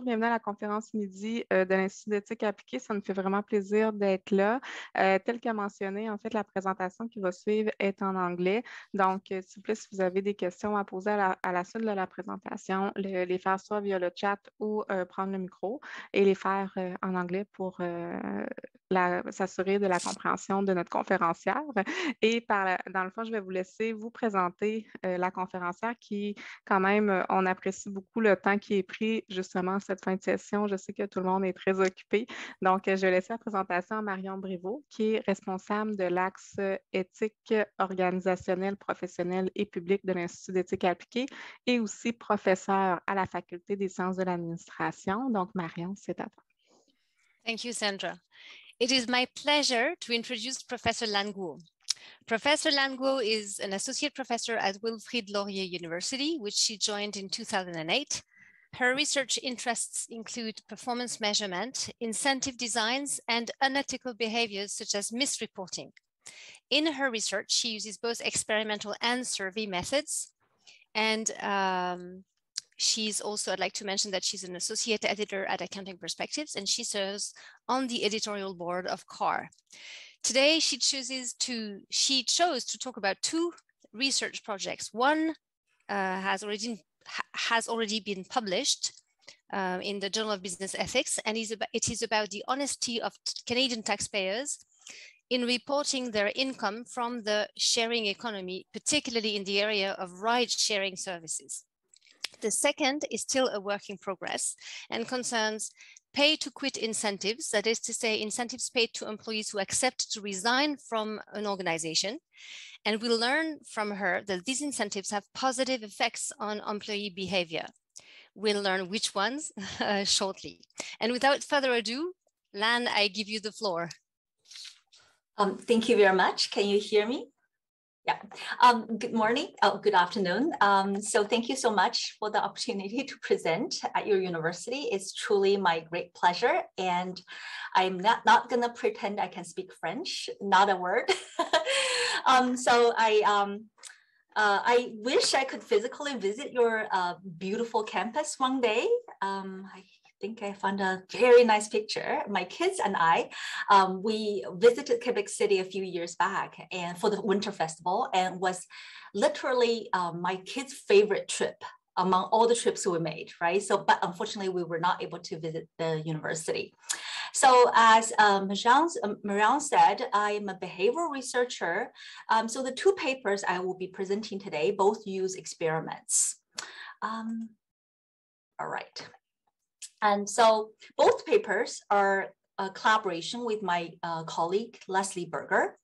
Bienvenue à la conférence midi de l'Institut d'éthique appliquée. Ça me fait vraiment plaisir d'être là. Tel que mentionné, en fait, la présentation qui va suivre est en anglais. Donc, s'il vous plaît, si vous avez des questions à poser à la suite de la présentation, les faire soit via le chat ou prendre le micro et les faire en anglais pour s'assurer de la compréhension de notre conférencière. Et dans le fond, je vais vous laisser vous présenter la conférencière qui, quand même, on apprécie beaucoup le temps qui est pris justement cette fin de session. Je sais que tout le monde est très occupé. Donc, je vais laisser la présentation à Marion Briveau, qui est responsable de l'axe éthique organisationnelle, professionnelle et publique de l'Institut d'éthique appliquée et aussi professeure à la Faculté des sciences de l'administration. Donc, Marion, c'est à toi. Thank you, Sandra. It is my pleasure to introduce Professor Lan Guo. Professor Lan Guo is an associate professor at Wilfrid Laurier University, which she joined in 2008. Her research interests include performance measurement, incentive designs, and unethical behaviors such as misreporting. In her research, she uses both experimental and survey methods. And I'd like to mention that she's an associate editor at Accounting Perspectives, and she serves on the editorial board of CAR. Today, she chose to talk about two research projects. One has already been published in the Journal of Business Ethics, and it is about the honesty of Canadian taxpayers in reporting their income from the sharing economy, particularly in the area of ride-sharing services. The second is still a work in progress and concerns pay-to-quit incentives, that is to say, incentives paid to employees who accept to resign from an organization. And we'll learn from her that these incentives have positive effects on employee behavior. We'll learn which ones shortly. And without further ado, Lan, I give you the floor. Thank you very much. Can you hear me? Yeah. Good morning. Good afternoon. So thank you so much for the opportunity to present at your university. It's truly my great pleasure. And I'm not going to pretend I can speak French, not a word. So I wish I could physically visit your beautiful campus one day. I think I found a very nice picture. My kids and I, we visited Quebec City a few years back and for the Winter Festival, and was literally my kids' favorite trip among all the trips we made, right? So, but unfortunately, we were not able to visit the university. So as Marianne said, I'm a behavioral researcher. So the two papers I will be presenting today both use experiments. All right. And so both papers are a collaboration with my colleague, Leslie Berger.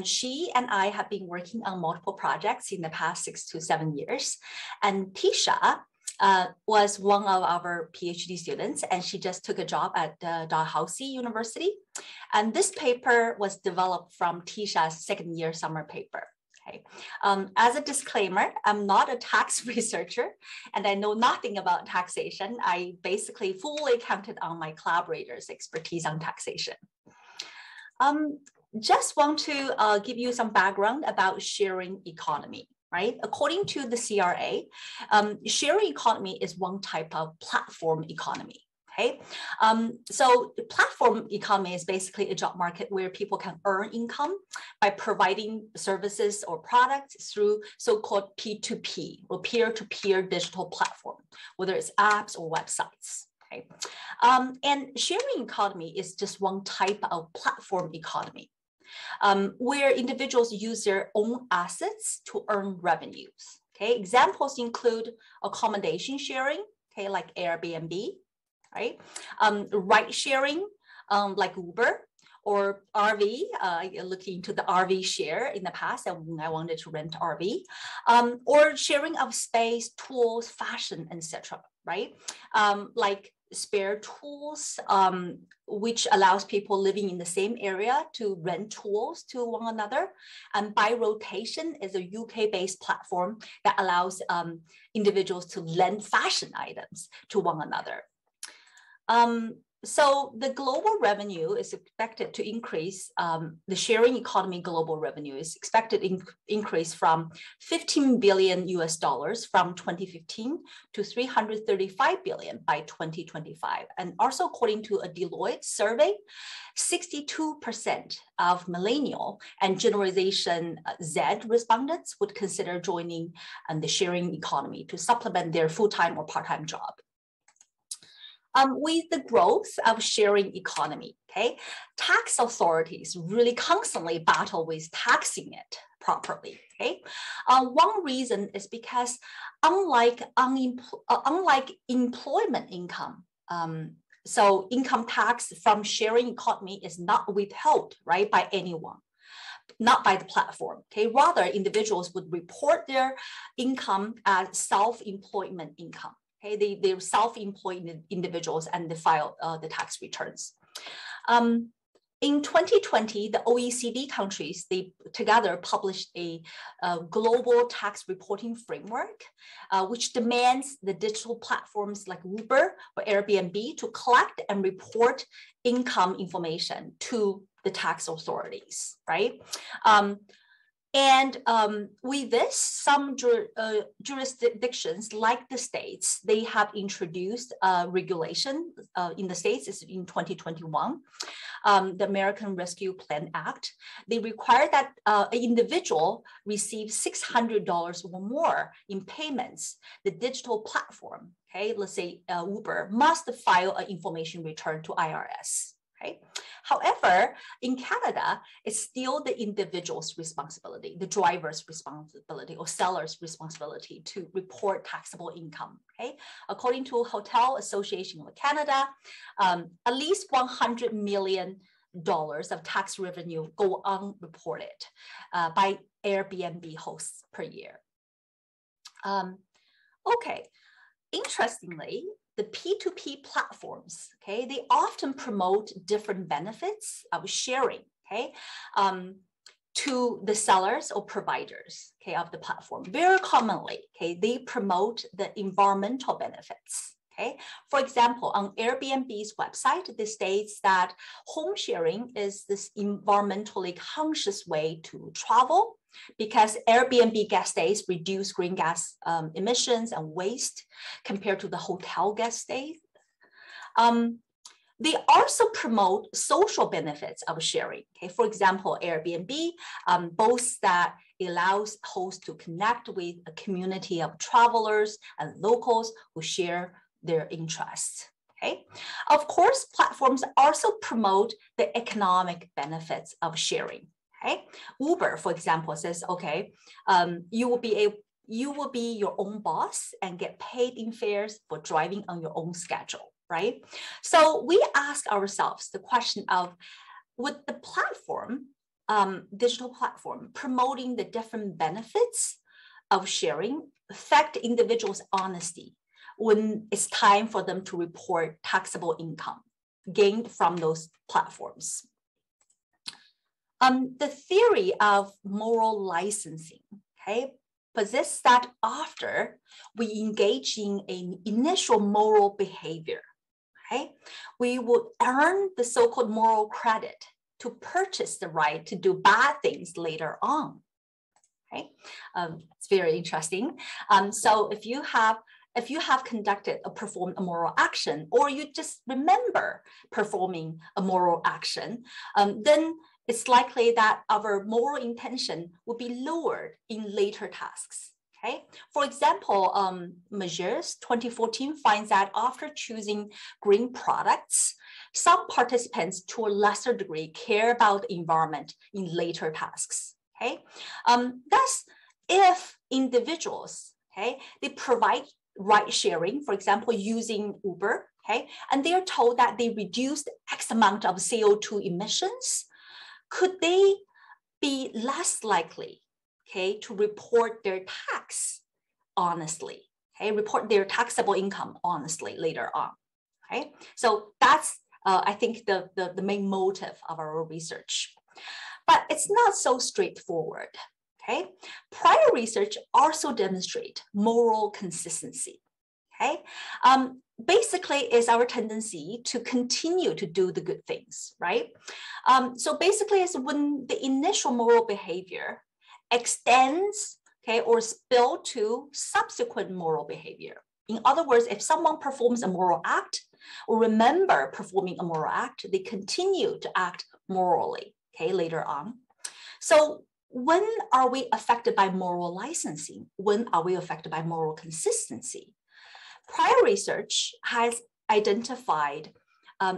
She and I have been working on multiple projects in the past 6 to 7 years. And Tisha was one of our PhD students, and she just took a job at Dalhousie University. And this paper was developed from Tisha's second year summer paper. Okay. As a disclaimer, I'm not a tax researcher and I know nothing about taxation. I basically fully counted on my collaborators' expertise on taxation. Just want to give you some background about sharing economy, right? According to the CRA, sharing economy is one type of platform economy. Okay, so the platform economy is basically a job market where people can earn income by providing services or products through so-called P2P or peer-to-peer digital platform, whether it's apps or websites. Okay, and sharing economy is just one type of platform economy where individuals use their own assets to earn revenues. Okay, examples include accommodation sharing, okay, like Airbnb. Right, ride sharing like Uber or RV. I looked into the RV share in the past, and when I wanted to rent RV, or sharing of space, tools, fashion, etc. Right, like spare tools, which allows people living in the same area to rent tools to one another. And By Rotation is a UK-based platform that allows individuals to lend fashion items to one another. So the global revenue is expected to increase. The sharing economy global revenue is expected to increase from 15 billion US dollars from 2015 to 335 billion by 2025. And also according to a Deloitte survey, 62% of millennial and Generation Z respondents would consider joining the sharing economy to supplement their full-time or part-time job. With the growth of sharing economy, okay, tax authorities really constantly battle with taxing it properly. Okay, one reason is because unlike employment income, so income tax from sharing economy is not withheld, right, by anyone, not by the platform. Okay, rather individuals would report their income as self-employment income. Okay, they're self-employed individuals and they file the tax returns. In 2020, the OECD countries, they together published a global tax reporting framework, which demands the digital platforms like Uber or Airbnb to collect and report income information to the tax authorities, right? With this, some jurisdictions like the States, they have introduced regulation in the States is in 2021, the American Rescue Plan Act. They require that an individual receive $600 or more in payments. The digital platform, okay, let's say Uber, must file an information return to IRS. Okay. However, in Canada, it's still the individual's responsibility, the driver's responsibility or seller's responsibility to report taxable income. Okay. According to Hotel Association of Canada, at least $100 million of tax revenue go unreported by Airbnb hosts per year. Okay. Interestingly, the P2P platforms, okay, they often promote different benefits of sharing, okay, to the sellers or providers, okay, of the platform. Very commonly, okay, they promote the environmental benefits. Okay. For example, on Airbnb's website, it states that home sharing is this environmentally conscious way to travel because Airbnb guest stays reduce green gas emissions and waste compared to the hotel guest stays. They also promote social benefits of sharing. Okay, for example, Airbnb boasts that it allows hosts to connect with a community of travelers and locals who share their interests. Okay, of course, platforms also promote the economic benefits of sharing. Okay, Uber, for example, says, okay, you will be your own boss and get paid in fares for driving on your own schedule, right? So we ask ourselves the question of, would the platform, digital platform, promoting the different benefits of sharing affect individuals' honesty when it's time for them to report taxable income gained from those platforms? The theory of moral licensing, okay, posits that after we engage in an initial moral behavior, okay, we would earn the so-called moral credit to purchase the right to do bad things later on. Okay, it's very interesting. So if you have conducted or performed a moral action, or you just remember performing a moral action, then it's likely that our moral intention will be lowered in later tasks. Okay, for example, Berger's 2014 finds that after choosing green products, some participants to a lesser degree care about the environment in later tasks. Okay, thus, if individuals, okay, they provide ride sharing, for example, using Uber, okay, and they're told that they reduced X amount of CO2 emissions, could they be less likely, okay, to report their tax honestly, okay, report their taxable income honestly later on, okay? So that's, I think, the main motive of our research. But it's not so straightforward, okay? Prior research also demonstrate moral consistency, okay? basically is our tendency to continue to do the good things, right? So basically it's when the initial moral behavior extends, okay, or spill to subsequent moral behavior. In other words, if someone performs a moral act or remember performing a moral act, they continue to act morally, okay, later on. So when are we affected by moral licensing? When are we affected by moral consistency? Prior research has identified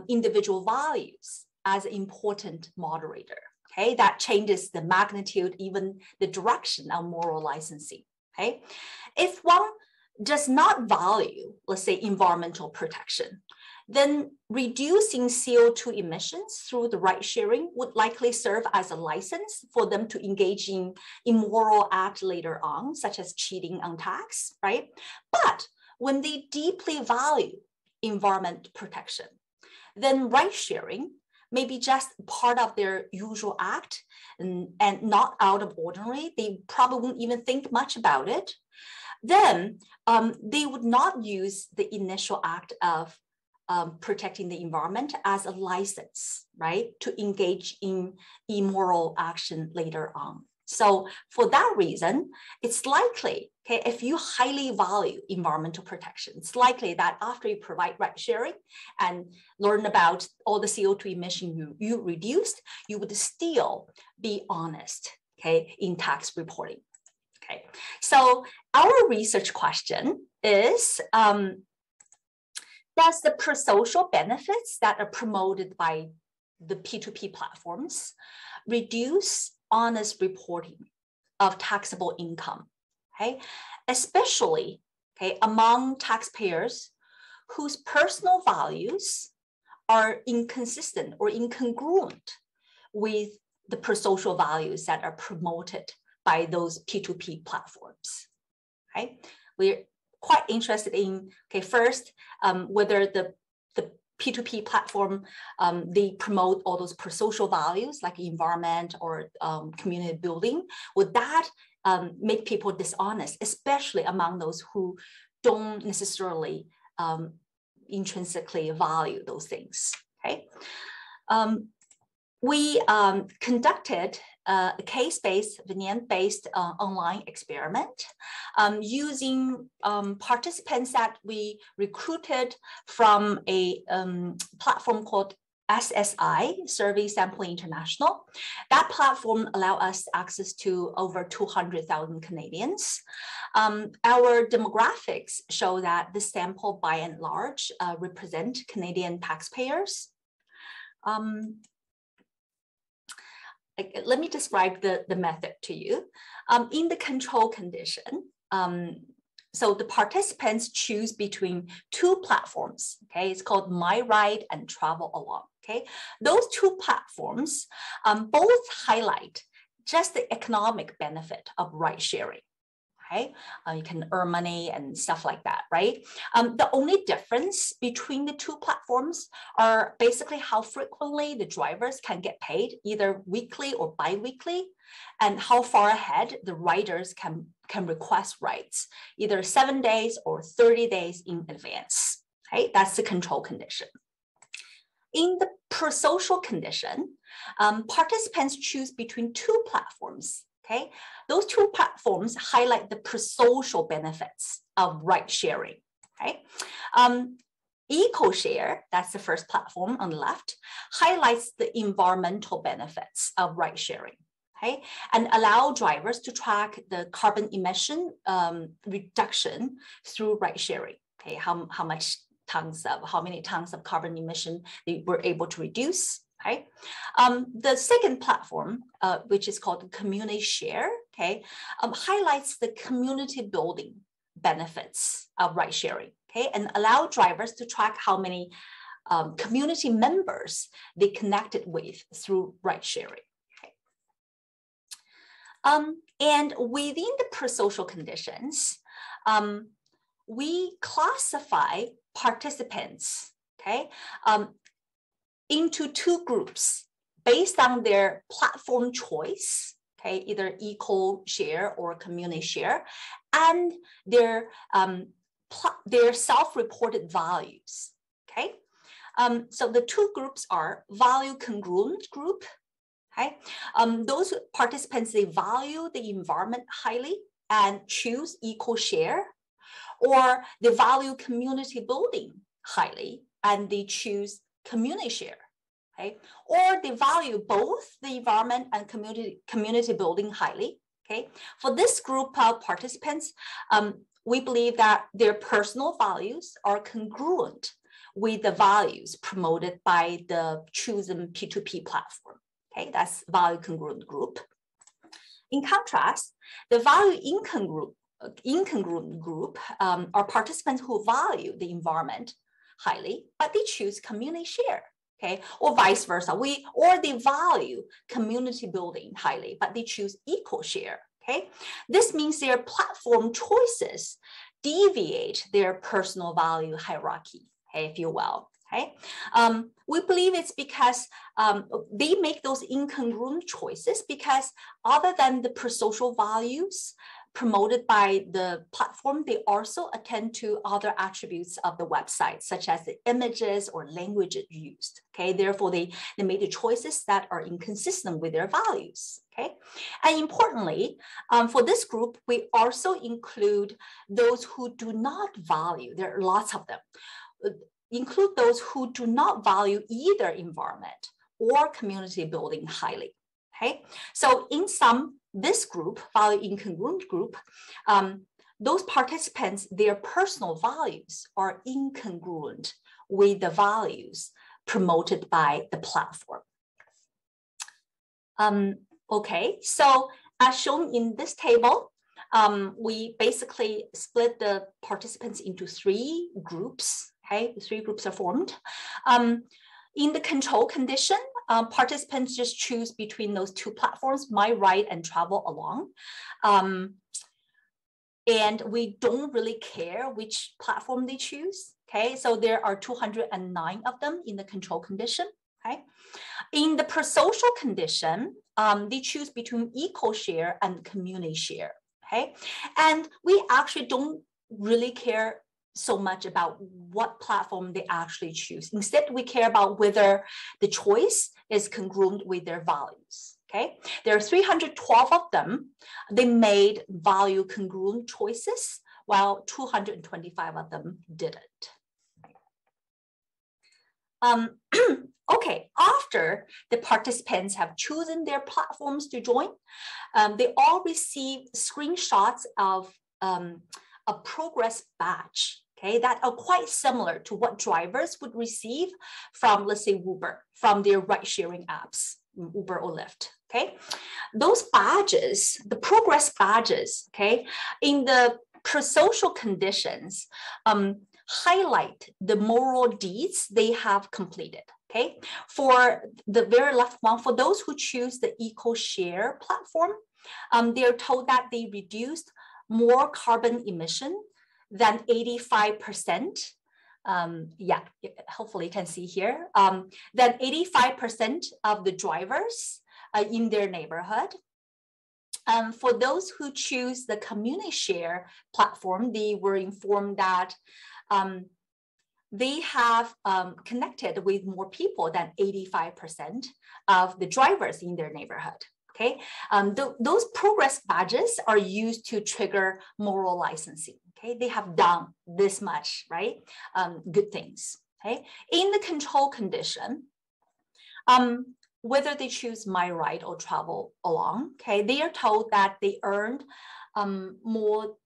individual values as an important moderator. Okay, that changes the magnitude, even the direction of moral licensing. Okay, if one does not value, let's say, environmental protection, then reducing CO2 emissions through the ride sharing would likely serve as a license for them to engage in immoral act later on, such as cheating on tax, right? But when they deeply value environment protection, then ride sharing may be just part of their usual act and not out of ordinary. They probably wouldn't even think much about it. Then they would not use the initial act of protecting the environment as a license, right, to engage in immoral action later on. So for that reason, it's likely, okay, if you highly value environmental protection, it's likely that after you provide ride sharing and learn about all the CO2 emission you reduced, you would still be honest, okay, in tax reporting. Okay, so our research question is, does the pro-social benefits that are promoted by the P2P platforms reduce honest reporting of taxable income, okay, especially, okay, among taxpayers whose personal values are inconsistent or incongruent with the pro-social values that are promoted by those P2P platforms, okay? We're quite interested in, okay, first, whether the P2P platform, they promote all those pro-social values like environment or community building. Would that make people dishonest, especially among those who don't necessarily intrinsically value those things, okay? We conducted a case-based, vignette-based online experiment using participants that we recruited from a platform called SSI, Survey Sampling International. That platform allowed us access to over 200,000 Canadians. Our demographics show that the sample by and large represent Canadian taxpayers. Let me describe the method to you. In the control condition, so the participants choose between two platforms, okay? It's called My Ride and Travel Along, okay? Those two platforms both highlight just the economic benefit of ride sharing, okay? You can earn money and stuff like that, right? The only difference between the two platforms are basically how frequently the drivers can get paid, either weekly or bi-weekly, and how far ahead the riders can request rides, either 7 days or 30 days in advance, okay? That's the control condition. In the pro-social condition, participants choose between two platforms, okay? Those two platforms highlight the pro-social benefits of ride sharing, okay? EcoShare, that's the first platform on the left, highlights the environmental benefits of ride sharing, okay? And allow drivers to track the carbon emission reduction through ride sharing, okay? How many tons of carbon emission they were able to reduce. Okay. The second platform, which is called Community Share, okay, highlights the community building benefits of ride sharing, okay, and allow drivers to track how many community members they connected with through ride sharing. Okay. And within the pro-social conditions, we classify participants, okay, into two groups based on their platform choice, okay, either eco share or community share, and their their self-reported values. Okay, so the two groups are value congruent group. Okay, those participants, they value the environment highly and choose equal share, or they value community building highly and they choose community share. Okay, or they value both the environment and community building highly. Okay, for this group of participants, we believe that their personal values are congruent with the values promoted by the chosen P2P platform. Okay, that's value congruent group. In contrast, the value incongruent group are participants who value the environment highly, but they choose community share. Okay, or vice versa. Or they value community building highly, but they choose equal share. Okay, this means their platform choices deviate their personal value hierarchy, okay, if you will. Okay, we believe it's because they make those incongruent choices because other than the prosocial values promoted by the platform, they also attend to other attributes of the website, such as the images or language used. Okay, therefore they made the choices that are inconsistent with their values. Okay, and importantly, for this group, we also include those who do not value, there are lots of them, include those who do not value either environment or community building highly. Okay, so in sum, this group, value incongruent group, those participants, their personal values are incongruent with the values promoted by the platform. Okay, so as shown in this table, we basically split the participants into three groups. Okay, three groups are formed. In the control condition, participants just choose between those two platforms, My Ride and Travel Along. And we don't really care which platform they choose. Okay, so there are 209 of them in the control condition. Okay, in the prosocial condition, they choose between equal share and community share. Okay, and we actually don't really care so much about what platform they actually choose. Instead, we care about whether the choice is congruent with their values. Okay, there are 312 of them. They made value congruent choices, while 225 of them didn't. Okay, after the participants have chosen their platforms to join, they all receive screenshots of a progress badge, okay, that are quite similar to what drivers would receive from, let's say, Uber, from their ride-sharing apps, Uber or Lyft, okay? Those badges, the progress badges, okay, in the prosocial conditions, highlight the moral deeds they have completed, okay? For the very left one, for those who choose the eco share platform, they're told that they reduced more carbon emission than 85%. Yeah, hopefully you can see here, that 85% of the drivers in their neighborhood. For those who choose the community share platform, they were informed that they have connected with more people than 85% of the drivers in their neighborhood. Okay, those progress badges are used to trigger moral licensing. Okay, they have done this much, right? Good things. Okay, in the control condition, whether they choose My Ride or Travel Along, okay, they are told that they earned more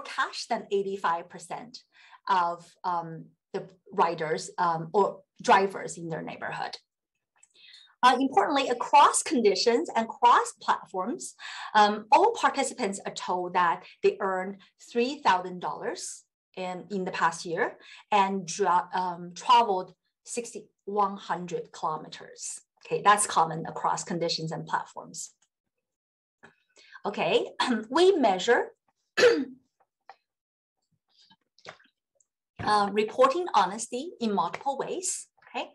cash than 85% of the riders or drivers in their neighborhood. Importantly, across conditions and cross platforms, all participants are told that they earned $3,000 in the past year and traveled 6,100 kilometers. Okay, that's common across conditions and platforms. Okay, we measure reporting honesty in multiple ways. Okay,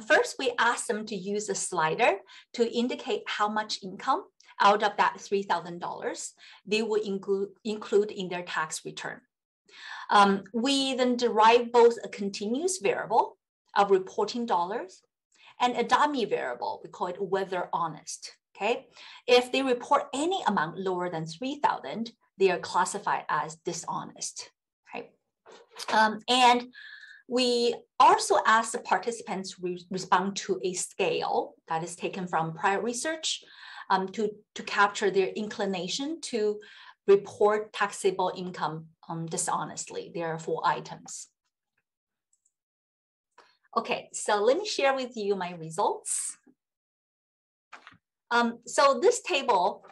first we ask them to use a slider to indicate how much income out of that $3,000 they will include in their tax return. We then derive both a continuous variable of reporting dollars and a dummy variable. We call it whether honest. Okay, if they report any amount lower than 3,000, they are classified as dishonest. Right, and we also ask the participants to respond to a scale that is taken from prior research to capture their inclination to report taxable income dishonestly. There are 4 items. Okay, so let me share with you my results. So this table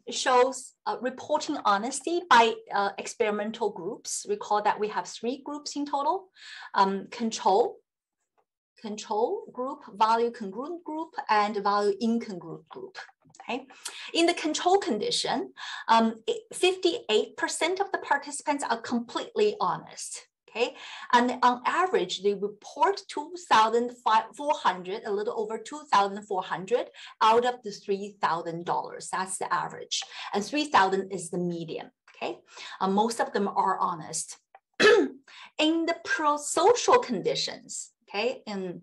shows reporting honesty by experimental groups. Recall that we have 3 groups in total: control group, value congruent group, and value incongruent group. Okay. In the control condition, 58% of the participants are completely honest. Okay, and on average, they report 2,400, a little over 2,400 out of the $3,000. That's the average, and 3,000 is the median. Okay, most of them are honest. In the pro-social conditions, okay, and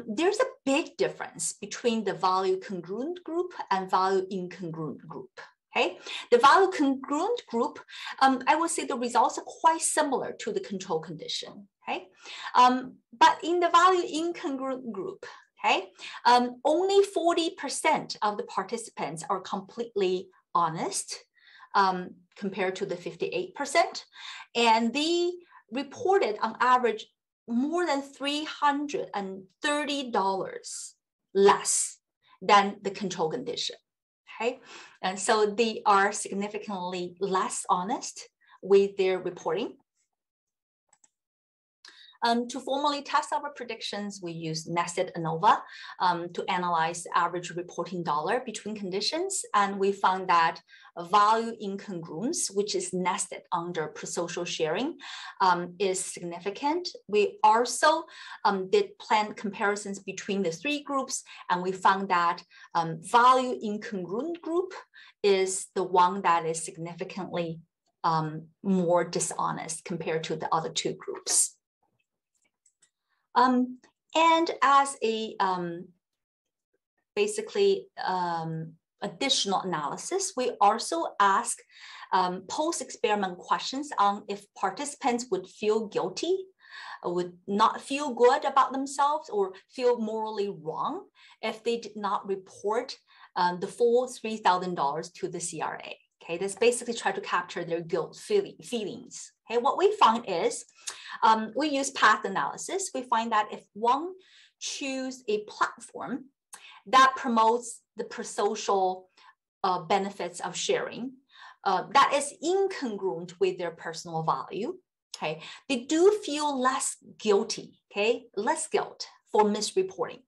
there's a big difference between the value congruent group and value incongruent group. Okay, the value congruent group, I would say the results are quite similar to the control condition. Okay, but in the value incongruent group, okay, only 40% of the participants are completely honest, compared to the 58%, and they reported on average more than $330 less than the control condition. Okay, and so they are significantly less honest with their reporting. To formally test our predictions, we use nested ANOVA to analyze the average reporting dollar between conditions, and we found that value incongruence, which is nested under prosocial sharing, is significant. We also did planned comparisons between the 3 groups, and we found that value incongruent group is the one that is significantly more dishonest compared to the other 2 groups. And as a additional analysis, we also ask post-experiment questions on if participants would feel guilty, would not feel good about themselves, or feel morally wrong if they did not report the full $3,000 to the CRA. Okay, this basically try to capture their guilt feelings. Okay, what we found is we use path analysis. We find that if one choose a platform that promotes the prosocial benefits of sharing, that is incongruent with their personal value, okay, they do feel less guilty, okay, less guilt for misreporting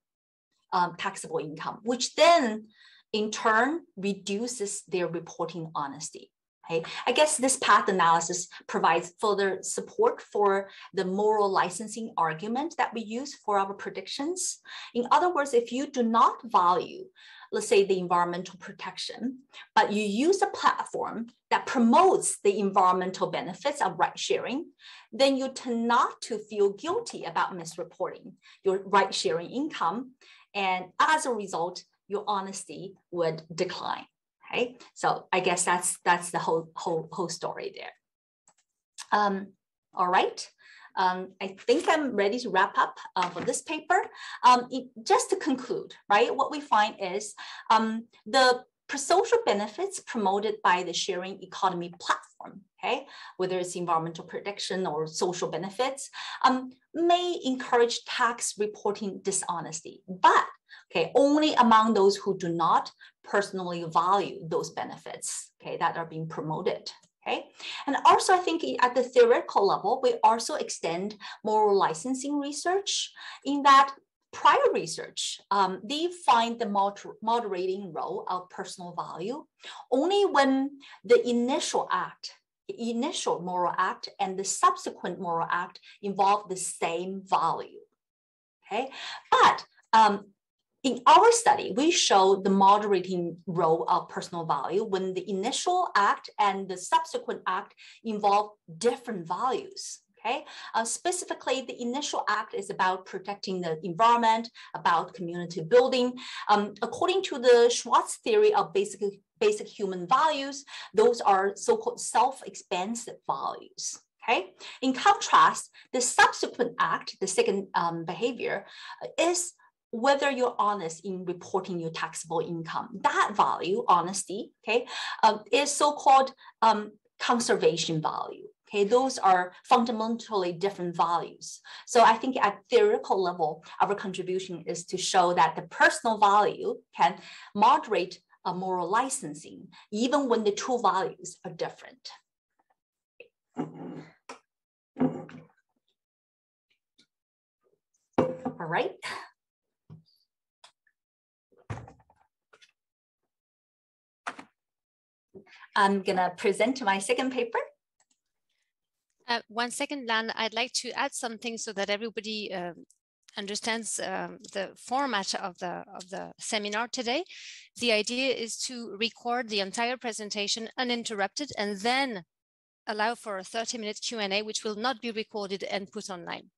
taxable income, which then in turn reduces their reporting honesty. Okay. I guess this path analysis provides further support for the moral licensing argument that we use for our predictions. In other words, if you do not value, let's say, the environmental protection, but you use a platform that promotes the environmental benefits of ride sharing, then you tend not to feel guilty about misreporting your ride sharing income. And as a result, your honesty would decline. Okay, so I guess that's the whole story there. All right, I think I'm ready to wrap up for this paper. Just to conclude, right, what we find is the prosocial benefits promoted by the sharing economy platform, okay, whether it's environmental protection or social benefits, may encourage tax reporting dishonesty, but okay, only among those who do not personally value those benefits, okay, that are being promoted. Okay, and also I think at the theoretical level, we also extend moral licensing research in that prior research, they find the moderating role of personal value only when the initial moral act and the subsequent moral act involve the same value. Okay, but In our study, we show the moderating role of personal value when the initial act and the subsequent act involve different values. Okay, specifically, the initial act is about protecting the environment, about community building. According to the Schwartz theory of basic human values, those are so-called self-expansive values. Okay. In contrast, the subsequent act, the second behavior, is whether you're honest in reporting your taxable income. That value, honesty, okay, is so-called conservation value. Okay, those are fundamentally different values. So I think at theoretical level, our contribution is to show that the personal value can moderate a moral licensing, even when the two values are different. All right. I'm gonna present my second paper. 1 second, Lan. I'd like to add something so that everybody understands the format of the seminar today. The idea is to record the entire presentation uninterrupted and then allow for a 30-minute Q&A, which will not be recorded and put online.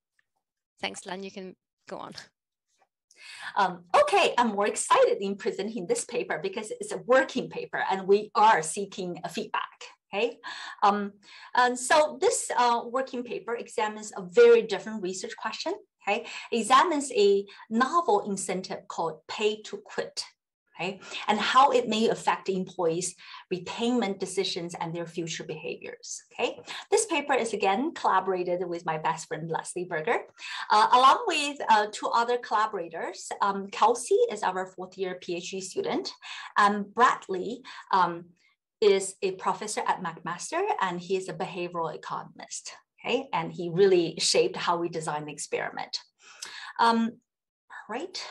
Thanks, Lan. You can go on. Okay, I'm more excited in presenting this paper because it's a working paper and we are seeking a feedback. Okay, and so this working paper examines a very different research question. Okay, examines a novel incentive called pay to quit. Okay, and how it may affect employees' repayment decisions and their future behaviors. Okay, this paper is again collaborated with my best friend Leslie Berger, along with two other collaborators. Kelsey is our fourth-year PhD student, and Bradley is a professor at McMaster, and he is a behavioral economist. Okay, and he really shaped how we design the experiment. Right.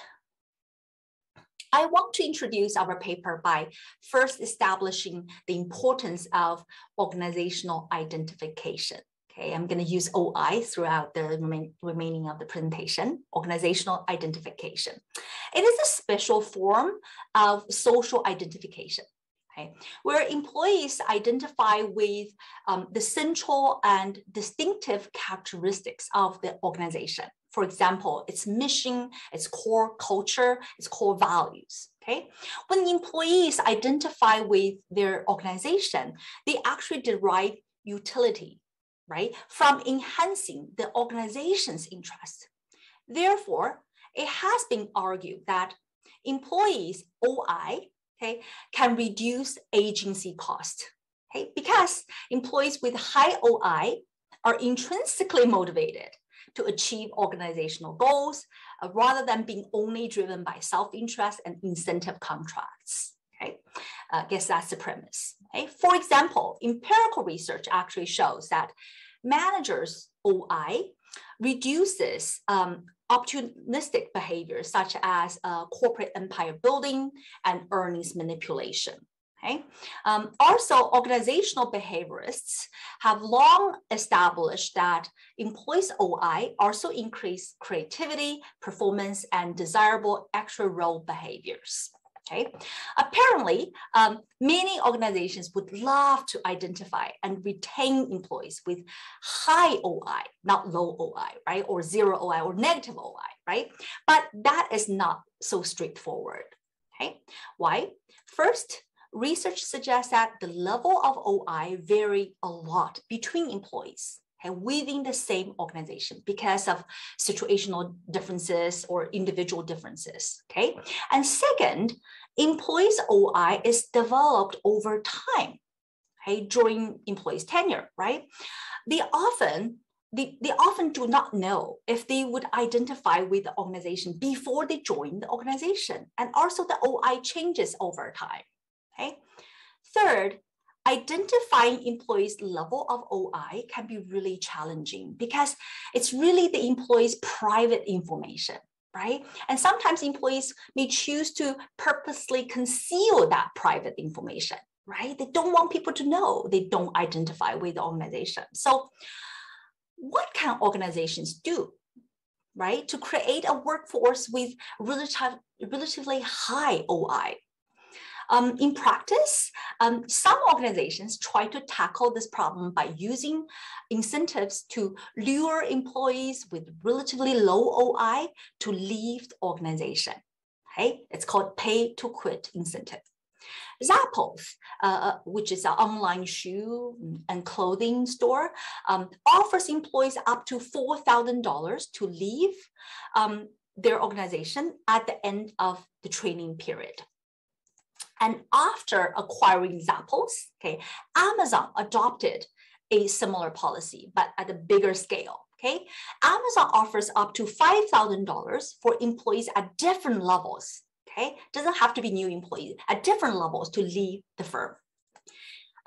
I want to introduce our paper by first establishing the importance of organizational identification. Okay, I'm going to use OI throughout the remaining of the presentation, organizational identification. It is a special form of social identification. Okay, where employees identify with the central and distinctive characteristics of the organization. For example, its mission, its core culture, its core values. Okay, when employees identify with their organization, they actually derive utility, right, from enhancing the organization's interest. Therefore, it has been argued that employees' OI, okay, can reduce agency cost, okay, because employees with high OI are intrinsically motivated to achieve organizational goals rather than being only driven by self-interest and incentive contracts. Okay, I guess that's the premise. Okay, for example, empirical research actually shows that managers' OI reduces opportunistic behaviors such as corporate empire building and earnings manipulation. Okay. Also, organizational behaviorists have long established that employees' OI also increase creativity, performance, and desirable extra role behaviors. Okay. Apparently, many organizations would love to identify and retain employees with high OI, not low OI, right? Or zero OI or negative OI, right? But that is not so straightforward. Okay. Why? First, research suggests that the level of OI vary a lot between employees, okay, within the same organization because of situational differences or individual differences. Okay, and second, employees' OI is developed over time, okay, during employees' tenure, right? They often do not know if they would identify with the organization before they join the organization, and also the OI changes over time. Okay. Third, identifying employees' level of OI can be really challenging because it's really the employee's private information, right? And sometimes employees may choose to purposely conceal that private information, right? They don't want people to know they don't identify with the organization. So what can organizations do? right, to create a workforce with relatively high OI. In practice, some organizations try to tackle this problem by using incentives to lure employees with relatively low OI to leave the organization. Okay? It's called pay to quit incentive. Zappos, which is an online shoe and clothing store, offers employees up to $4,000 to leave their organization at the end of the training period. And after acquiring Zappos, okay, Amazon adopted a similar policy, but at a bigger scale. Okay, Amazon offers up to $5,000 for employees at different levels. Okay, doesn't have to be new employees at different levels to leave the firm.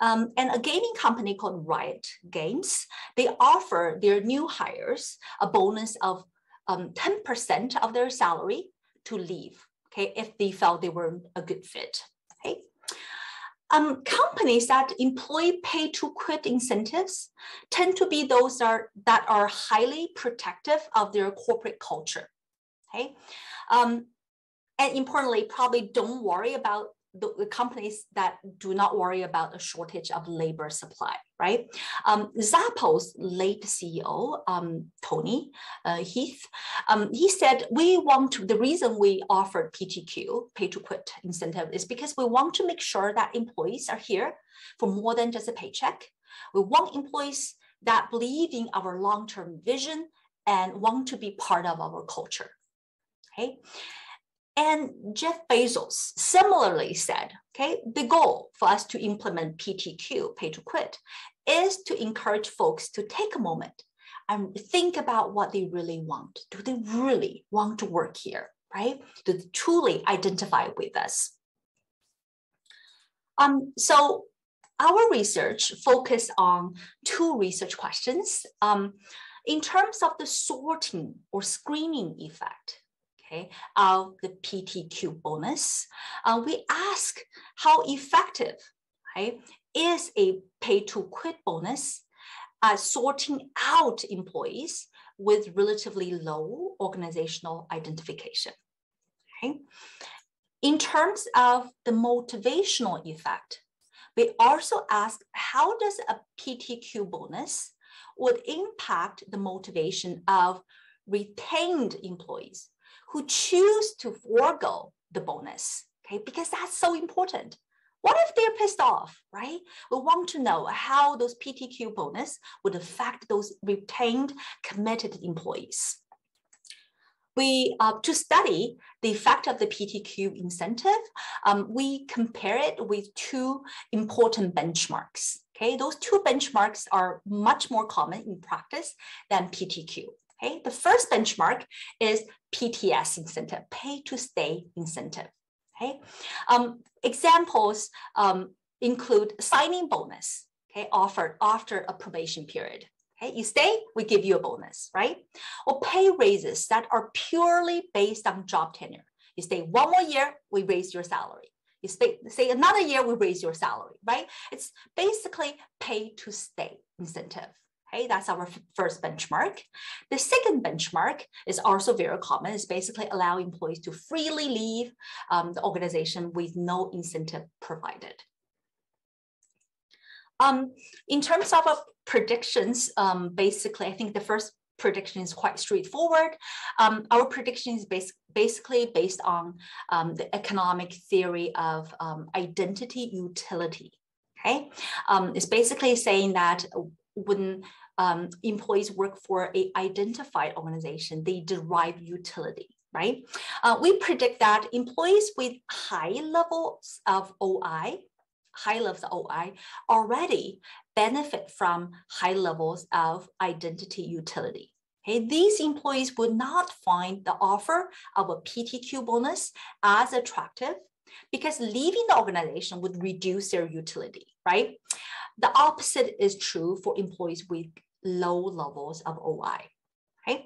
And a gaming company called Riot Games, they offer their new hires a bonus of 10% of their salary to leave. Okay, if they felt they were a good fit. Okay. Companies that employ pay to quit incentives tend to be those that are highly protective of their corporate culture. Okay. And importantly, probably don't worry about the companies that do not worry about a shortage of labor supply, right? Zappos' late CEO, Tony Heath, he said, the reason we offered PTQ, pay to quit incentive, is because we want to make sure that employees are here for more than just a paycheck. We want employees that believe in our long-term vision and want to be part of our culture, okay? And Jeff Bezos similarly said, okay, the goal for us to implement PTQ, pay to quit, is to encourage folks to take a moment and think about what they really want. Do they really want to work here, right? Do they truly identify with us? So our research focused on two research questions. In terms of the sorting or screening effect, okay, of the PTQ bonus, we ask how effective, right, is a pay to quit bonus at sorting out employees with relatively low organizational identification. Okay? In terms of the motivational effect, we also ask how does a PTQ bonus would impact the motivation of retained employees who choose to forego the bonus, okay? Because that's so important. What if they're pissed off, right? We want to know how those PTQ bonus would affect those retained, committed employees. To study the effect of the PTQ incentive, we compare it with two important benchmarks, okay? Those two benchmarks are much more common in practice than PTQ. Okay, the first benchmark is PTS incentive, pay to stay incentive. Okay, examples include signing bonus, okay, offered after a probation period. Okay, you stay, we give you a bonus, right? Or pay raises that are purely based on job tenure. You stay one more year, we raise your salary. You stay another year, we raise your salary, right? It's basically pay to stay incentive. Okay, that's our first benchmark. The second benchmark is also very common. It's basically allow employees to freely leave the organization with no incentive provided. In terms of predictions, basically, I think the first prediction is quite straightforward. Our prediction is basically based on the economic theory of identity utility. Okay, it's basically saying that when employees work for an identified organization, they derive utility, right? We predict that employees with high levels of OI already benefit from high levels of identity utility. Okay, these employees would not find the offer of a PTQ bonus as attractive because leaving the organization would reduce their utility, right? The opposite is true for employees with low levels of OI, right?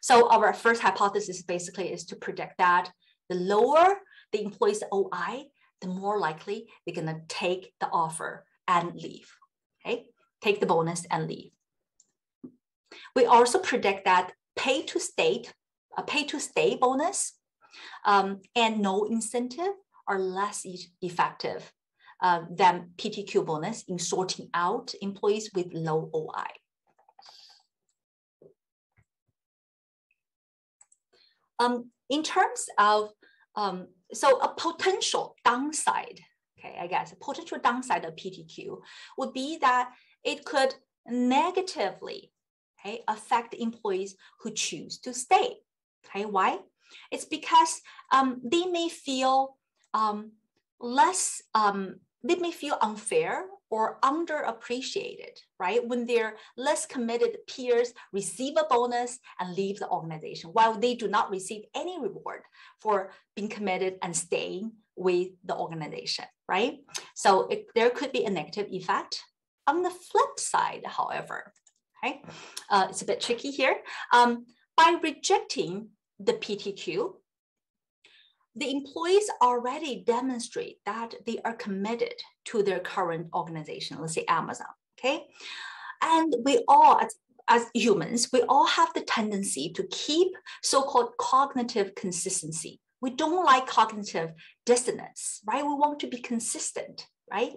So our first hypothesis basically is to predict that the lower the employee's OI, the more likely they're gonna take the offer and leave, okay? Take the bonus and leave. We also predict that pay to stay a pay-to-stay bonus, and no incentive are less effective than PTQ bonus in sorting out employees with low OI. In terms of, so a potential downside, okay, I guess a potential downside of PTQ would be that it could negatively, okay, affect employees who choose to stay. Okay, why? It's because they may feel they may feel unfair or underappreciated, right? When their less committed peers receive a bonus and leave the organization, while they do not receive any reward for being committed and staying with the organization, right? So there could be a negative effect. On the flip side, however, okay, it's a bit tricky here. By rejecting the PTQ, the employees already demonstrate that they are committed to their current organization, let's say Amazon, okay? And we all, as humans, we all have the tendency to keep so-called cognitive consistency. We don't like cognitive dissonance, right? We want to be consistent, right?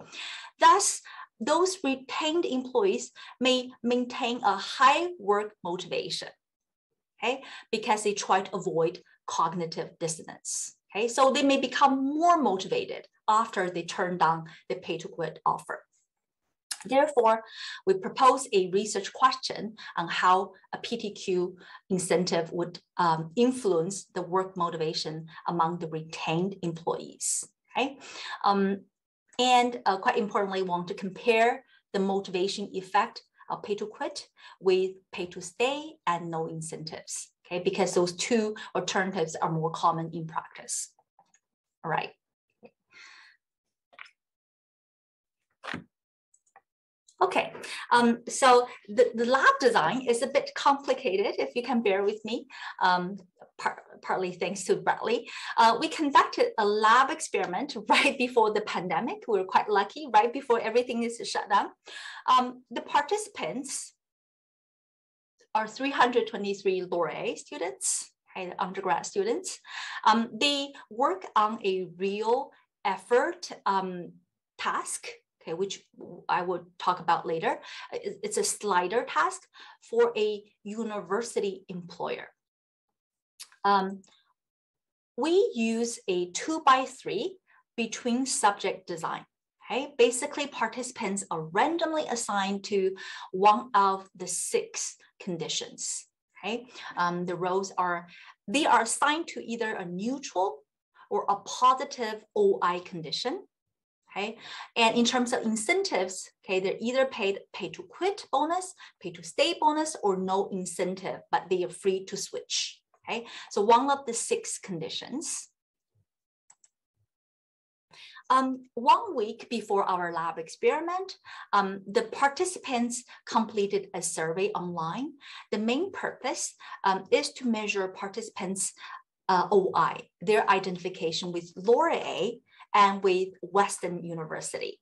Thus, those retained employees may maintain a high work motivation, okay? Because they try to avoid cognitive dissonance. Okay, so they may become more motivated after they turn down the pay-to-quit offer. Therefore, we propose a research question on how a PTQ incentive would influence the work motivation among the retained employees. Okay, and quite importantly, we want to compare the motivation effect of pay-to-quit with pay-to-stay and no incentives. Okay, because those two alternatives are more common in practice. All right. Okay, so the lab design is a bit complicated, if you can bear with me, partly thanks to Bradley. We conducted a lab experiment right before the pandemic. We were quite lucky, right before everything is shut down. The participants are 323 Laurier students, okay, undergrad students. They work on a real effort task, okay, which I will talk about later. It's a slider task for a university employer. We use a 2x3 between subject design. Okay, basically participants are randomly assigned to one of the 6 conditions. Okay, the roles are, they are assigned to either a neutral or a positive OI condition. Okay, and in terms of incentives, okay, they're either paid pay-to-quit bonus, pay-to-stay bonus, or no incentive, but they are free to switch. Okay, so one of the 6 conditions. 1 week before our lab experiment, the participants completed a survey online. The main purpose is to measure participants' OI, their identification with Laurier and with Western University.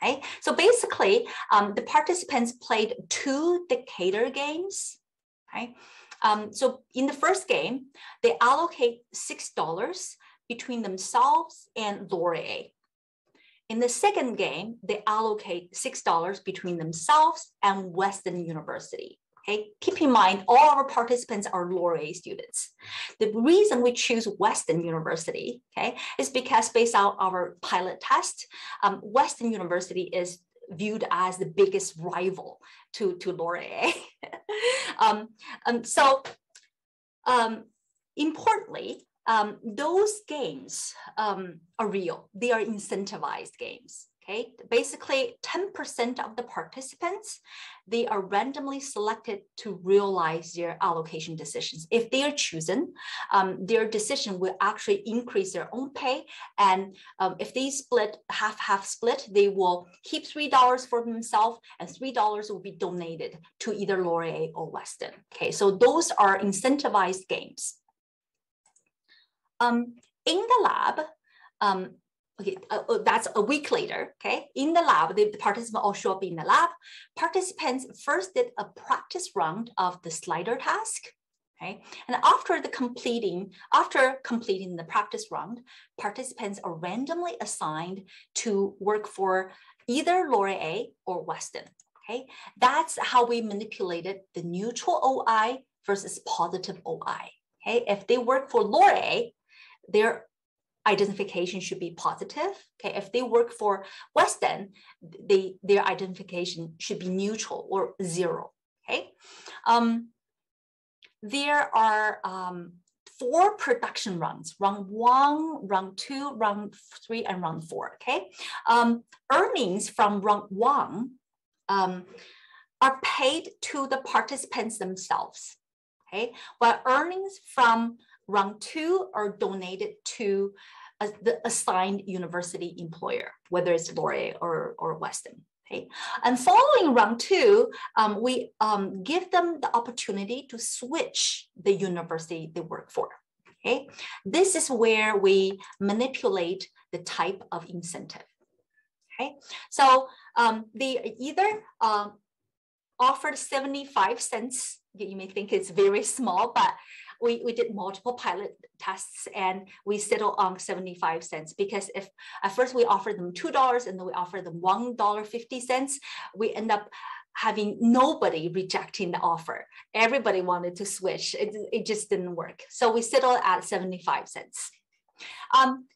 Okay? So basically, the participants played 2 Decatur games. Okay? So in the first game, they allocate $6 between themselves and Laurier. In the second game, they allocate $6 between themselves and Western University. Okay, keep in mind, all our participants are Laurier students. The reason we choose Western University, okay, is because based on our pilot test, Western University is viewed as the biggest rival to Laurier. Importantly, those games are real. They are incentivized games. Okay, basically 10% of the participants, they are randomly selected to realize their allocation decisions. If they are chosen, their decision will actually increase their own pay. And if they split, half split, they will keep $3 for themselves and $3 will be donated to either Laurier or Western. Okay, so those are incentivized games. In the lab, okay, that's a week later, okay? In the lab, the participants all show up in the lab. Participants first did a practice round of the slider task, Okay, and after completing the practice round, participants are randomly assigned to work for either Laurier or Weston. Okay, that's how we manipulated the neutral OI versus positive OI. Okay, if they work for Laurier, their identification should be positive. Okay, if they work for Weston, their identification should be neutral or 0. Okay. There are 4 production runs: round 1, round 2, round 3, and round 4. Okay, earnings from round 1 are paid to the participants themselves. Okay, while earnings from round 2 are donated to the assigned university employer, whether it's Laurier or Weston. Okay, and following round 2, we give them the opportunity to switch the university they work for. Okay, this is where we manipulate the type of incentive. Okay, so they either offered 75 cents. You may think it's very small, but we did multiple pilot tests and we settled on 75 cents, because if at first we offered them $2 and then we offered them $1.50, we end up having nobody rejecting the offer. Everybody wanted to switch. It just didn't work. So we settled at 75 cents.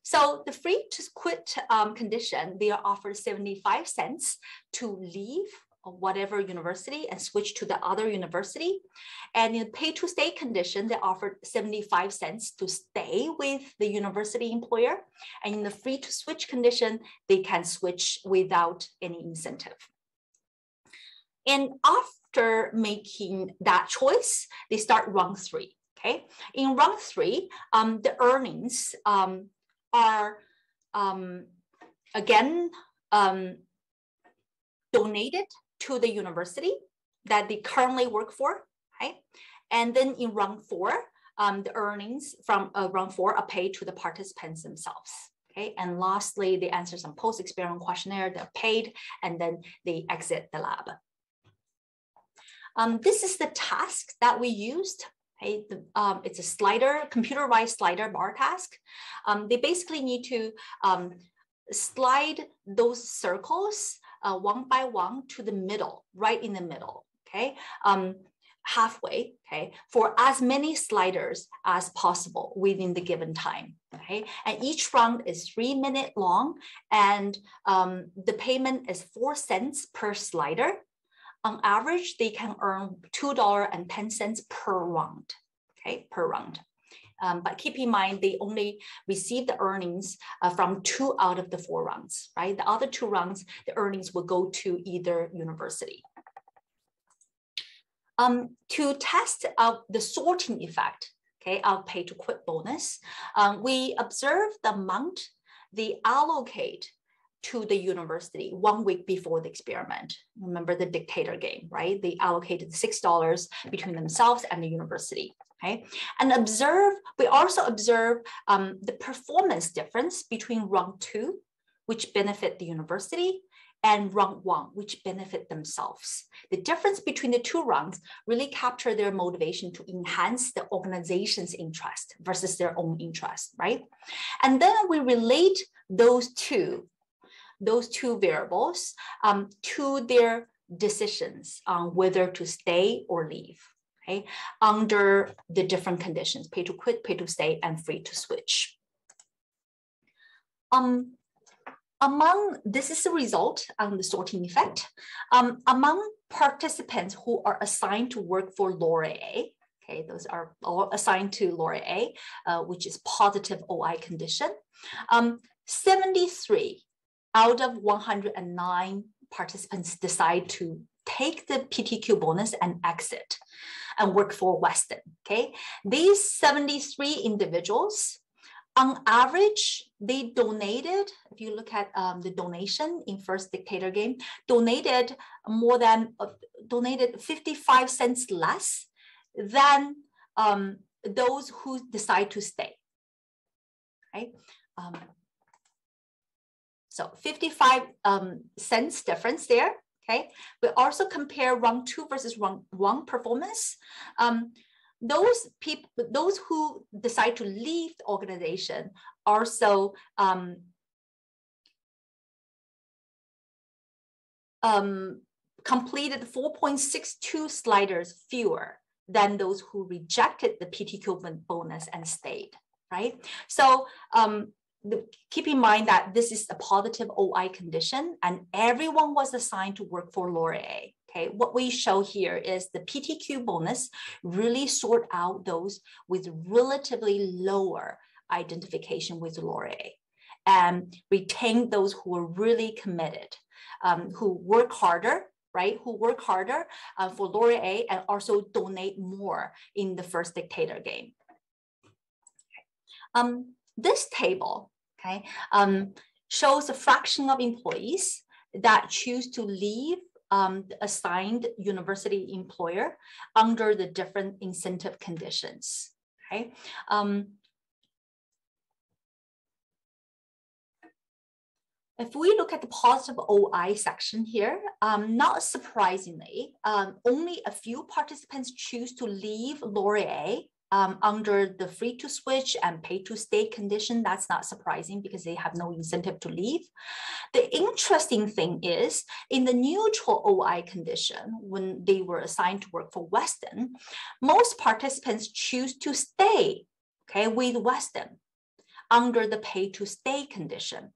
So the free to quit condition, they are offered 75 cents to leave whatever university and switch to the other university. And in pay to stay condition, they offered 75 cents to stay with the university employer. And in the free to switch condition, they can switch without any incentive. And after making that choice, they start round 3. Okay, in round 3, the earnings are again donated to the university that they currently work for. Okay, and then in round 4, the earnings from round 4 are paid to the participants themselves. Okay, and lastly, they answer some post-experiment questionnaire. They're paid, and then they exit the lab. This is the task that we used. Okay, it's a slider, computerized slider bar task. They basically need to slide those circles one by one to the middle, right in the middle, okay, halfway, okay, for as many sliders as possible within the given time, okay, and each round is 3 minutes long, and the payment is 4 cents per slider. On average, they can earn $2.10 per round, okay, per round. But keep in mind, they only receive the earnings from 2 out of the 4 rounds, right? The other 2 rounds, the earnings will go to either university. To test out the sorting effect, okay, of pay to quit bonus, we observe the amount they allocate to the university 1 week before the experiment. Remember the dictator game, right? They allocated $6 between themselves and the university. Okay, and we also observe the performance difference between round 2, which benefit the university, and round 1, which benefit themselves. The difference between the 2 rounds really capture their motivation to enhance the organization's interest versus their own interest, right? And then we relate those two variables to their decisions on whether to stay or leave. Okay, under the different conditions: pay to quit, pay to stay, and free to switch. This is the result on the sorting effect. Among participants who are assigned to work for Laurier, okay, those are all assigned to Laurier, which is positive OI condition. 73 out of 109 participants decide to take the PTQ bonus and exit and work for Weston. Okay, these 73 individuals, on average, they donated, if you look at the donation in first dictator game, donated 55 cents less than those who decide to stay. Right? So 55 cents difference there. Okay, we also compare round 2 versus round 1 performance. those people, those who decide to leave the organization also completed 4.62 sliders fewer than those who rejected the PTQ bonus and stayed, right? So keep in mind that this is a positive OI condition and everyone was assigned to work for Laurier. Okay, what we show here is the PTQ bonus really sort out those with relatively lower identification with Laurier and retain those who are really committed, who work harder, right? Who work harder for Laurier and also donate more in the first dictator game. This table, okay, shows a fraction of employees that choose to leave the assigned university employer under the different incentive conditions. Okay. If we look at the positive OI section here, not surprisingly, only a few participants choose to leave Laurier under the free to switch and pay to stay condition. That's not surprising because they have no incentive to leave. The interesting thing is in the neutral OI condition, when they were assigned to work for Weston, most participants choose to stay, okay, with Weston under the pay to stay condition.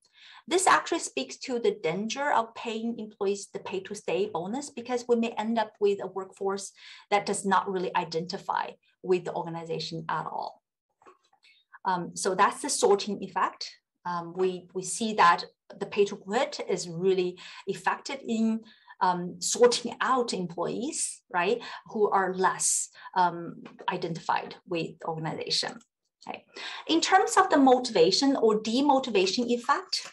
This actually speaks to the danger of paying employees the pay to stay bonus because we may end up with a workforce that does not really identify with the organization at all. So that's the sorting effect. We see that the pay to quit is really effective in sorting out employees, right, who are less identified with the organization. Okay. In terms of the motivation or demotivation effect,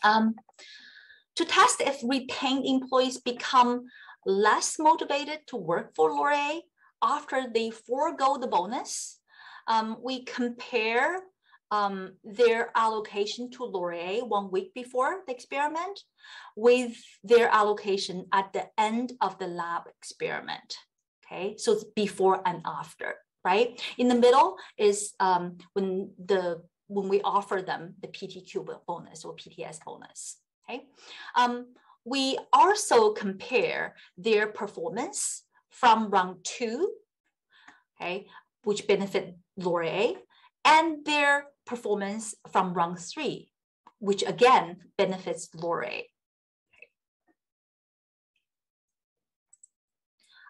to test if retained employees become less motivated to work for Laurier after they forego the bonus, we compare their allocation to Laurier 1 week before the experiment with their allocation at the end of the lab experiment. Okay, so it's before and after, right? In the middle is when we offer them the PTQ bonus or PTS bonus, okay? We also compare their performance from round 2, okay, which benefit Laurier, and their performance from round 3, which again benefits Laurier.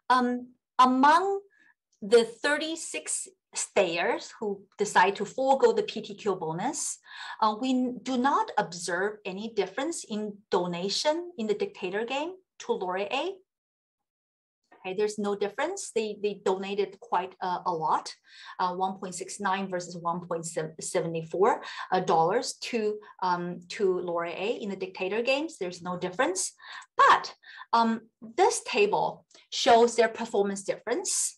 Among the 36 stayers who decide to forego the PTQ bonus, we do not observe any difference in donation in the dictator game to Laurier. Okay, there's no difference. They donated quite a lot, 1.69 versus 1.74 dollars to Laurier in the dictator games. There's no difference. But this table shows their performance difference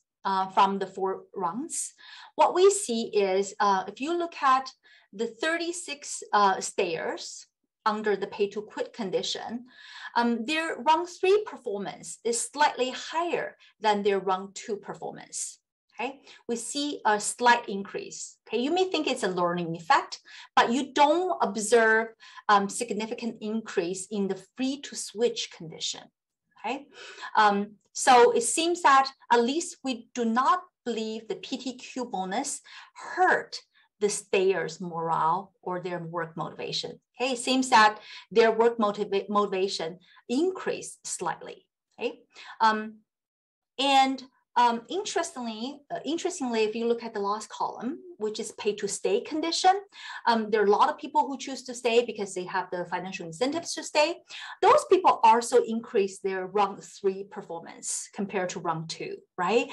from the 4 rounds. What we see is if you look at the 36 stayers under the pay to quit condition, their round 3 performance is slightly higher than their round 2 performance. Okay, we see a slight increase. Okay, you may think it's a learning effect, but you don't observe significant increase in the free to switch condition. Okay, so it seems that at least we do not believe the PTQ bonus hurt the stayers' morale or their work motivation. Okay, it seems that their work motivation increased slightly. Okay, interestingly, if you look at the last column, which is pay to stay condition, there are a lot of people who choose to stay because they have the financial incentives to stay. Those people also increase their round 3 performance compared to round 2, right?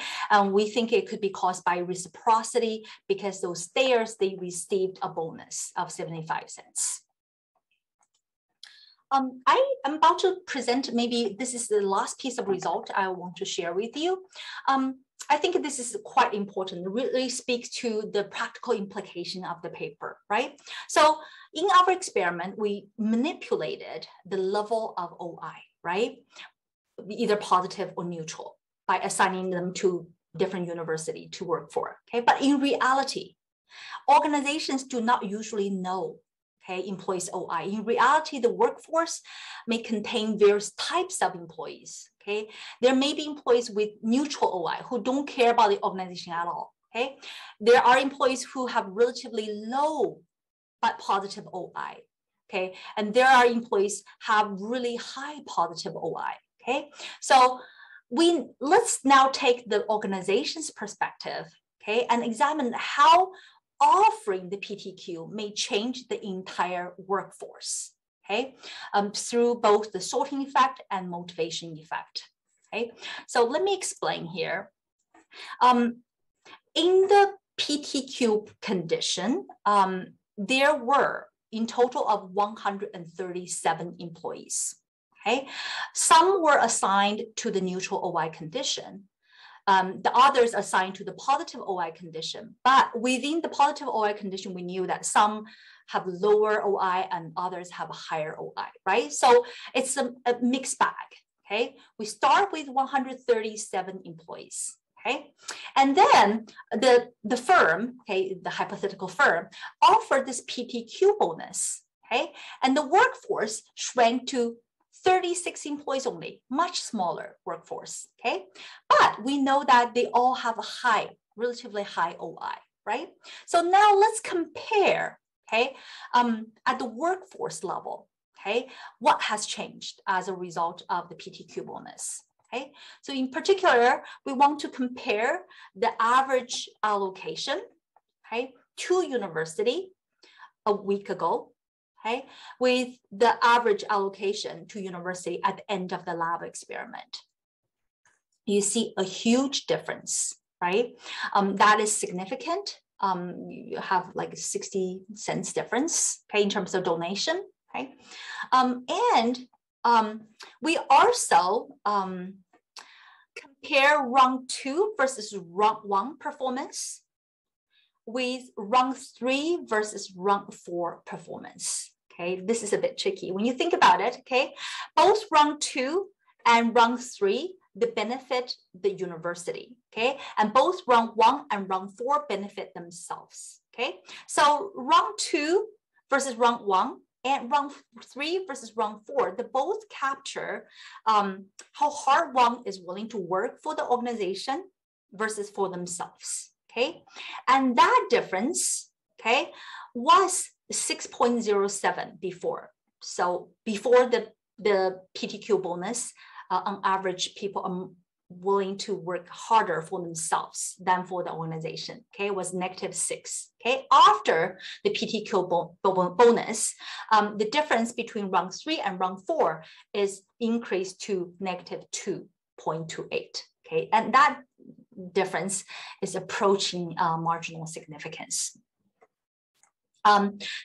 We think it could be caused by reciprocity because those stayers, they received a bonus of 75 cents. I am about to present, maybe this is the last piece of result I want to share with you. I think this is quite important. It really speaks to the practical implication of the paper, right? So in our experiment, we manipulated the level of OI, right? Either positive or neutral by assigning them to different university to work for. Okay, but in reality, organizations do not usually know, okay, employees' OI. In reality, the workforce may contain various types of employees. Okay, there may be employees with neutral OI who don't care about the organization at all. Okay, there are employees who have relatively low but positive OI. Okay, and there are employees have really high positive OI. Okay, so let's now take the organization's perspective, okay, and examine how offering the PTQ may change the entire workforce, okay, through both the sorting effect and motivation effect. Okay, so let me explain here. In the PTQ condition, there were in total of 137 employees. Okay, some were assigned to the neutral OI condition. The others assigned to the positive OI condition. But within the positive OI condition, we knew that some have lower OI and others have a higher OI, right? So it's a mixed bag. Okay, we start with 137 employees. Okay, and then the firm, okay, the hypothetical firm, offered this PTQ bonus. Okay, and the workforce shrank to 36 employees only, much smaller workforce. Okay, but we know that they all have a relatively high OI, right? So now let's compare. Okay, at the workforce level. Okay, what has changed as a result of the PTQ bonus? Okay, so in particular, we want to compare the average allocation, okay, to university a week ago, okay, with the average allocation to university at the end of the lab experiment. You see a huge difference, right? That is significant. You have like 60 cents difference, okay, in terms of donation, okay, and we also compare round 2 versus round 1 performance with round 3 versus round 4 performance. Okay, this is a bit tricky. When you think about it, okay, both round 2 and round 3, they benefit the university, okay, and both round 1 and round 4 benefit themselves, okay. So round 2 versus round 1 and round 3 versus round 4, they both capture how hard one is willing to work for the organization versus for themselves, okay? And that difference, okay, was 6.07 before. So before the PTQ bonus, on average, people are willing to work harder for themselves than for the organization, okay, it was -6, okay? After the PTQ bonus, the difference between round 3 and round 4 is increased to -2.28, okay? And that difference is approaching marginal significance.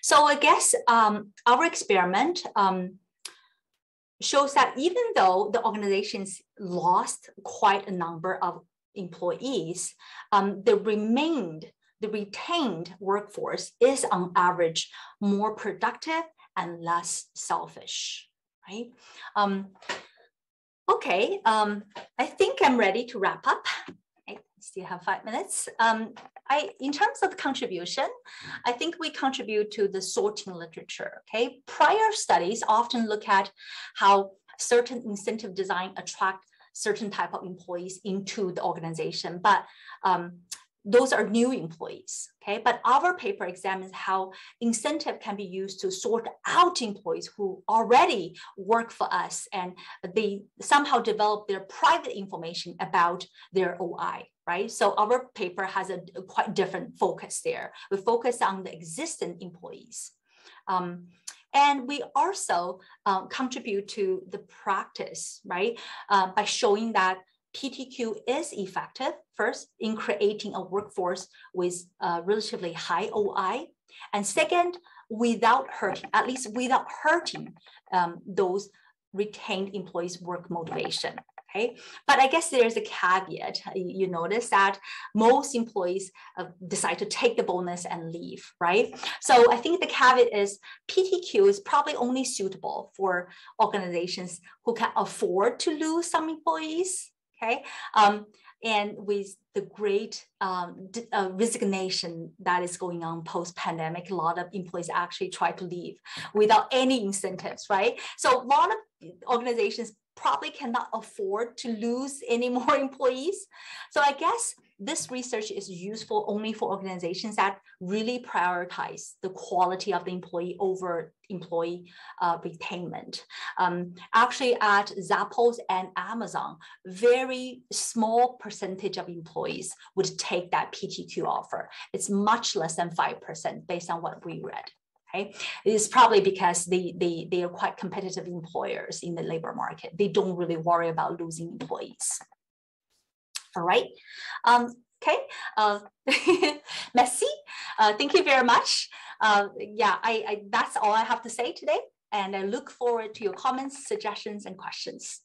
So I guess our experiment shows that even though the organizations lost quite a number of employees, the retained workforce is on average more productive and less selfish, right? Okay, I think I'm ready to wrap up. I still have 5 minutes. In terms of contribution, I think we contribute to the sorting literature, okay? Prior studies often look at how certain incentive design attract certain type of employees into the organization, but those are new employees, okay? But our paper examines how incentive can be used to sort out employees who already work for us and they somehow develop their private information about their OI, right? So our paper has a quite different focus there. We focus on the existing employees. And we also contribute to the practice, right? By showing that PTQ is effective, first, in creating a workforce with relatively high OI, and second, without hurting, at least without hurting those retained employees' work motivation. Okay, but I guess there's a caveat. You notice that most employees decide to take the bonus and leave, right? So I think the caveat is PTQ is probably only suitable for organizations who can afford to lose some employees. Okay, And with the great resignation that is going on post-pandemic, a lot of employees actually try to leave without any incentives, right? So a lot of organizations probably cannot afford to lose any more employees. So I guess this research is useful only for organizations that really prioritize the quality of the employee over employee retainment. Actually, at Zappos and Amazon, very small percentage of employees would take that PTQ offer. It's much less than 5% based on what we read. Okay? It's probably because they are quite competitive employers in the labor market. They don't really worry about losing employees. All right. Okay. Merci. Thank you very much. Yeah, that's all I have to say today. And I look forward to your comments, suggestions, and questions.